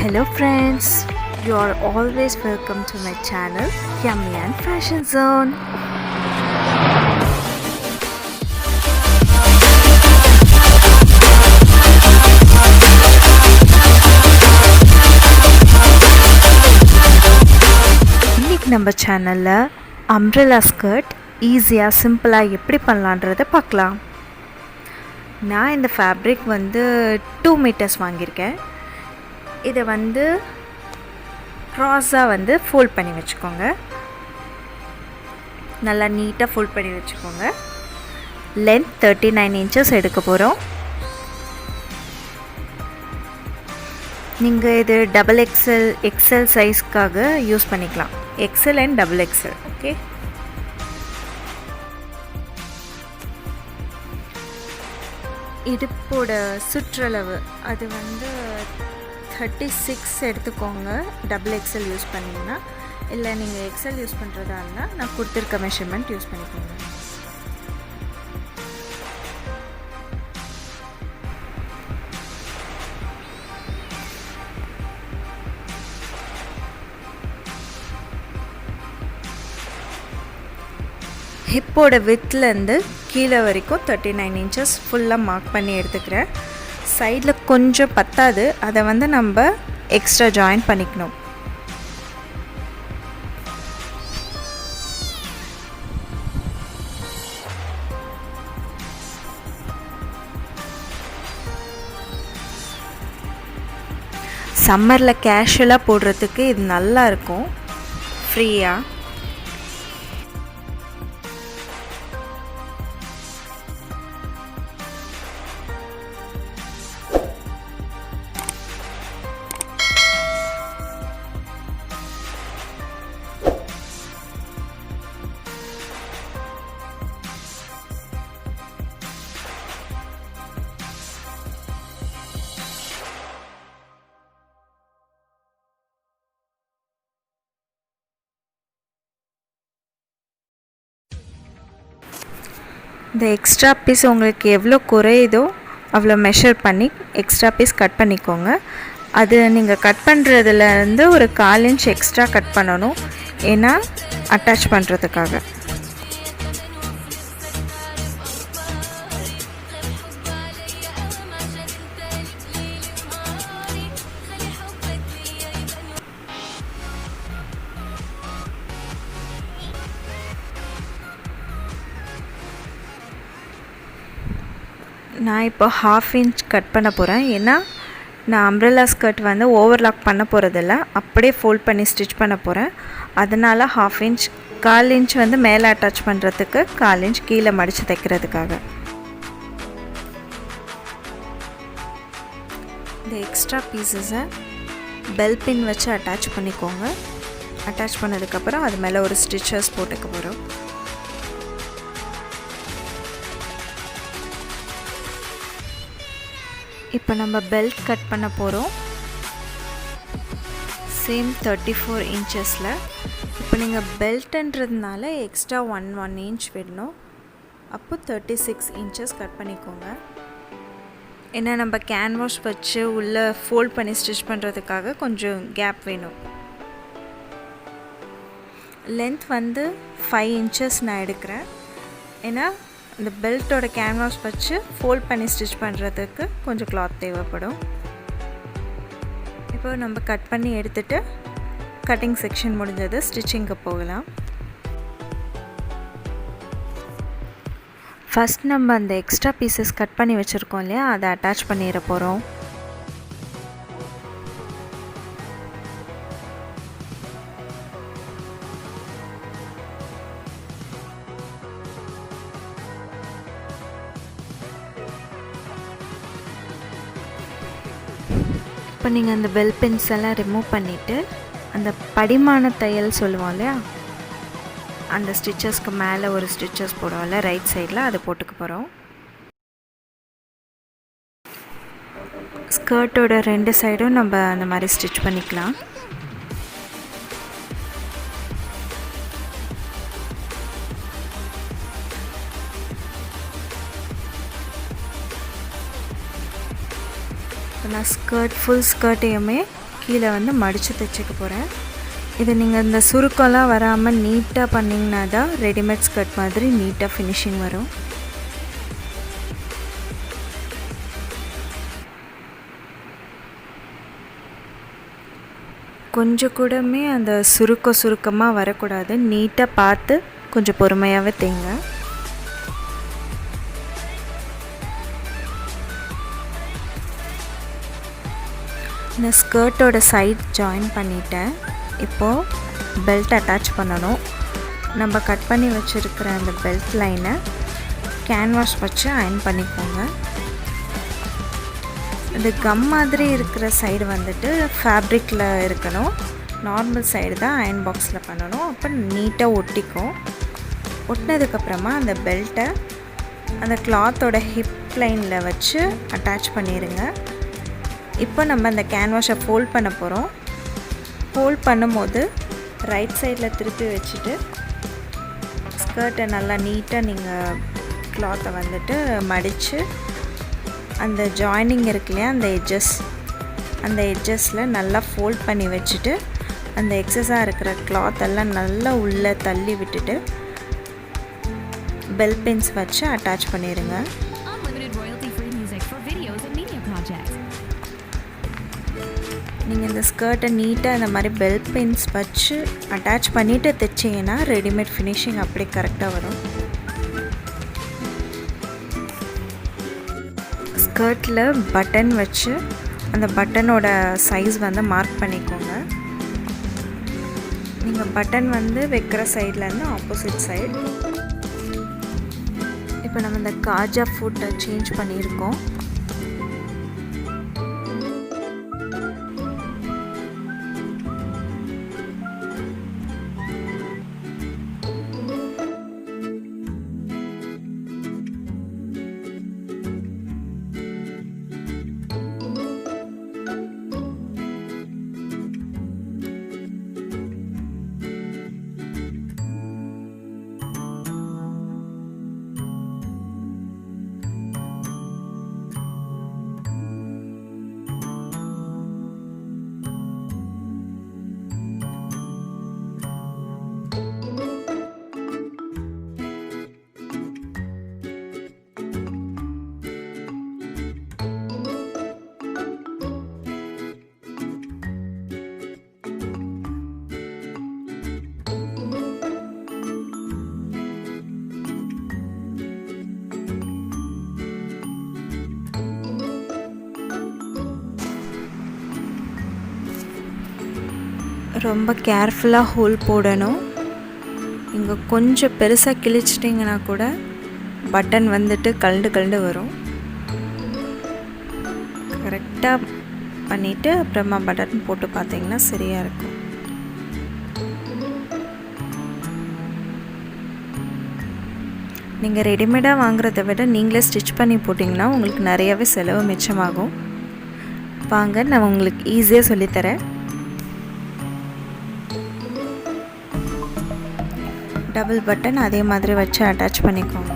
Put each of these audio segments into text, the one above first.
Hello friends, you are always welcome to my channel Yummy and Fashion Zone. இன்னைக்கு நம்ம சேனல்ல umbrella skirt ஈஸியா சிம்பிளா எப்படி பண்ணலாம்ன்றதை பார்க்கலாம். நான் இந்த ஃபேப்ரிக் 2 மீட்டர்ஸ் வாங்கியிருக்கேன். இதை க்ராஸாக ஃபோல்ட் பண்ணி வச்சுக்கோங்க. நல்லா நீட்டாக ஃபோல்ட் பண்ணி வச்சுக்கோங்க. லென்த் 39 inches எடுக்க போகிறோம். நீங்கள் இது XL சைஸ்க்காக யூஸ் பண்ணிக்கலாம். XL and XXL. ஓகே, இடுப்போட சுற்றளவு அது 36 எடுத்துக்கோங்க. XXL யூஸ் பண்ணிங்கன்னா, இல்லை நீங்கள் XL யூஸ் பண்ணுறதா இருந்தால் நான் கொடுத்துருக்க மெஷர்மெண்ட் யூஸ் பண்ணிக்கோங்க. ஹிப்போட வித்லேருந்து கீழே வரைக்கும் 39 inches ஃபுல்லாக மார்க் பண்ணி எடுத்துக்கிறேன். சைடில் கொஞ்சம் பத்தாது, அதை நம்ம எக்ஸ்ட்ரா ஜாயின் பண்ணிக்கணும். சம்மரில் கேஷுவலாக போடுறதுக்கு இது நல்லா இருக்கும், ஃப்ரீயாக. இந்த எக்ஸ்ட்ரா பீஸ் உங்களுக்கு எவ்வளோ குறையுதோ அவ்வளோ மெஷர் பண்ணி எக்ஸ்ட்ரா பீஸ் கட் பண்ணிக்கோங்க. அது நீங்கள் கட் பண்ணுறதுலேருந்து ஒரு 1/4 inch எக்ஸ்ட்ரா கட் பண்ணணும், ஏன்னா அட்டாச் பண்ணுறதுக்காக. நான் இப்போ 1/2 inch கட் பண்ண போகிறேன், ஏன்னா நான் அம்ப்ரெல்லா ஸ்கர்ட் ஓவர்லாக் பண்ண போகிறதில்ல, அப்படியே ஃபோல்ட் பண்ணி ஸ்டிச் பண்ண போகிறேன். அதனால் 1/2 inch 1/4 inch மேலே அட்டாச் பண்ணுறதுக்கு, 1/4 inch கீழே மடித்து தைக்கிறதுக்காக. இந்த எக்ஸ்ட்ரா பீசஸை பெல் பின் வச்சு அட்டாச் பண்ணிக்கோங்க. அட்டாச் பண்ணதுக்கப்புறம் அது மேலே ஒரு ஸ்டிச்சஸ் போட்டுக்க போகிறோம். இப்போ நம்ம பெல்ட் கட் பண்ண போகிறோம், சேம் 34 inchஸில். இப்போ நீங்கள் பெல்ட்டுன்றதுனால எக்ஸ்ட்ரா 1 inch விடணும். அப்போ 36 inches கட் பண்ணிக்கோங்க. ஏன்னா நம்ம கேன்வாஸ் வச்சு உள்ளே ஃபோல்ட் பண்ணி ஸ்டிச் பண்ணுறதுக்காக கொஞ்சம் கேப் வேணும். லென்த் 5 inches நான் எடுக்கிறேன், ஏன்னா இந்த பெல்ட்டோட கேன்வாஸ் வச்சு ஃபோல்ட் பண்ணி ஸ்டிச் பண்ணுறதுக்கு கொஞ்சம் கிளாத் தேவைப்படும். இப்போ நம்ம கட் பண்ணி எடுத்துகிட்டு கட்டிங் செக்ஷன் முடிஞ்சது, ஸ்டிச்சிங்க்கு போகலாம். ஃபஸ்ட் நம்ம அந்த எக்ஸ்ட்ரா பீசஸ் கட் பண்ணி வச்சுருக்கோம் இல்லையா, அதை அட்டாச் பண்ணிட போகிறோம். இப்போ நீங்கள் அந்த பெல் பின்ஸ் எல்லாம் ரிமூவ் பண்ணிவிட்டு, அந்த படிமான தையல் சொல்லுவோம் இல்லையா, அந்த ஸ்டிச்சஸ்க்கு மேலே ஒரு ஸ்டிச்சஸ் போடுவோம்ல ரைட் சைடில், அதை போட்டுக்க போகிறோம். ஸ்கர்ட்டோட 2 சைடும் நம்ம அந்த மாதிரி ஸ்டிச் பண்ணிக்கலாம். இப்போ நான் ஃபுல் ஸ்கர்ட்டையுமே கீழே வந்து மடித்து தைச்சிக்க போகிறேன். இது நீங்கள் இந்த சுருக்கம்லாம் வராமல் நீட்டாக பண்ணிங்கன்னா தான் ரெடிமேட் ஸ்கர்ட் மாதிரி நீட்டாக ஃபினிஷிங் வரும். கொஞ்சம் கூடமே அந்த சுருக்கமாக வரக்கூடாது. நீட்டாக பார்த்து கொஞ்சம் பொறுமையாகவே தேங்க. நான் ஸ்கர்ட்டோட சைட் ஜாயின் பண்ணிட்டேன். இப்போது பெல்ட் அட்டாச் பண்ணணும். நம்ம கட் பண்ணி வச்சுருக்கிற அந்த பெல்ட் லைனை கேன்வாஸ் வச்சு அயர்ன் பண்ணிக்கோங்க. அது கம் மாதிரி இருக்கிற சைடு வந்துட்டு ஃபேப்ரிக்கில் இருக்கணும். நார்மல் சைடு தான் அயர்ன் பாக்ஸில் பண்ணணும். அப்போ நீட்டாக ஒட்டிக்கும். ஒட்டினதுக்கப்புறமா அந்த பெல்ட்டை அந்த கிளாத்தோட ஹிப் லைனில் வச்சு அட்டாச் பண்ணிடுங்க. இப்போ நம்ம அந்த கேன்வாஸை ஃபோல்ட் பண்ண போகிறோம். ஃபோல்ட் பண்ணும்போது ரைட் சைடில் திருப்பி வச்சுட்டு ஸ்கர்ட்டை நல்லா நீட்டாக நீங்கள் கிளாத்தை வந்துட்டு மடித்து அந்த ஜாயினிங் இருக்கு இல்லையா, அந்த எட்ஜஸில் நல்லா ஃபோல்ட் பண்ணி வச்சுட்டு அந்த எக்ஸஸாக இருக்கிற கிளாத்தெல்லாம் நல்லா உள்ளே தள்ளி விட்டுட்டு பெல் பின்ஸ் வச்சு அட்டாச் பண்ணிடுங்க. நீங்கள் இந்த ஸ்கர்ட்டை நீட்டாக இந்த மாதிரி பெல் பின்ஸ் வச்சு அட்டாச் பண்ணிவிட்டு தைச்சிங்கன்னா ரெடிமேட் ஃபினிஷிங் அப்படி கரெக்டாக வரும். ஸ்கர்ட்டில் பட்டன் வச்சு அந்த பட்டனோட சைஸ் வந்து மார்க் பண்ணிக்கோங்க. நீங்கள் பட்டன் வந்து வைக்கிற சைட்லேருந்து ஆப்போசிட் சைடு. இப்போ நம்ம இந்த காஜா ஃபுட்டை சேஞ்ச் பண்ணியிருக்கோம். ரொம்ப கேர்ஃபுல்லாக ஹோல் போடணும். இங்கே கொஞ்சம் பெருசாக கிழிச்சிட்டிங்கன்னா கூட பட்டன் வந்துட்டு கழண்டு வரும். கரெக்டாக பண்ணிவிட்டு அப்புறமா பட்டன் போட்டு பார்த்தீங்கன்னா சரியாக இருக்கும். நீங்கள் ரெடிமேடாக வாங்குறத விட நீங்களே ஸ்டிச் பண்ணி போட்டிங்கன்னா உங்களுக்கு நிறையவே செலவு மிச்சமாகும். வாங்க, நான் உங்களுக்கு ஈஸியாக சொல்லித்தரேன். டபுள் பட்டன் அதே மாதிரி வச்சு அட்டாச் பண்ணிக்கோங்க.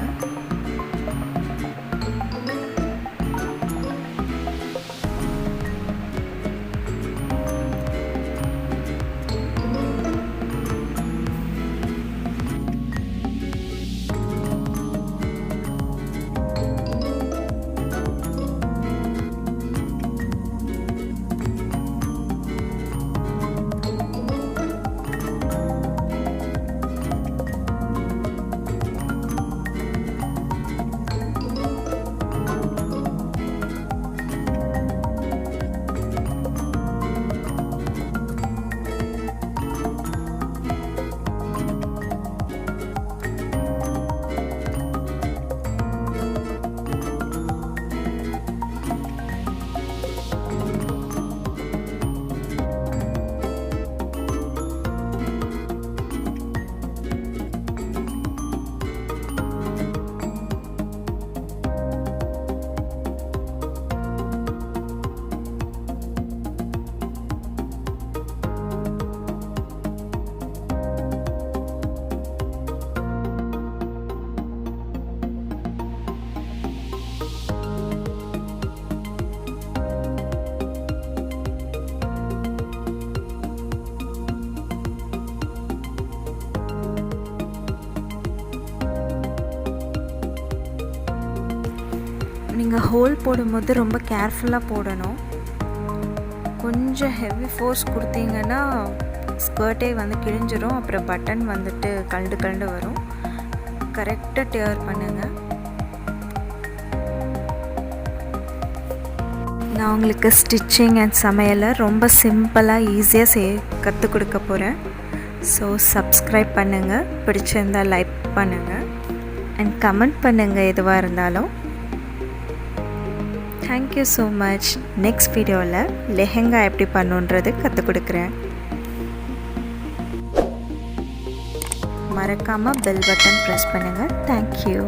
நீங்கள் ஹோல் போடும்போது ரொம்ப கேர்ஃபுல்லாக போடணும். கொஞ்சம் ஹெவி ஃபோர்ஸ் கொடுத்தீங்கன்னா ஸ்கர்ட்டே வந்து கிழிஞ்சிரும். அப்புறம் பட்டன் வந்துட்டு கழண்டு வரும். கரெக்டாக டியர் பண்ணுங்கள். நான் உங்களுக்கு ஸ்டிச்சிங் அண்ட் சமையலை ரொம்ப சிம்பிளாக ஈஸியாக கற்றுக் கொடுக்க போகிறேன். ஸோ சப்ஸ்கிரைப் பண்ணுங்கள், பிடிச்சிருந்தால் லைக் பண்ணுங்கள் அண்ட் கமெண்ட் பண்ணுங்கள் எதுவாக இருந்தாலும். Thank you so much. நெக்ஸ்ட் வீடியோவில் லெஹெங்கா எப்படி பண்ணுன்றது கற்றுக் கொடுக்குறேன். மறக்காமல் பெல் பட்டன் ப்ரெஸ் பண்ணுங்கள். தேங்க்யூ.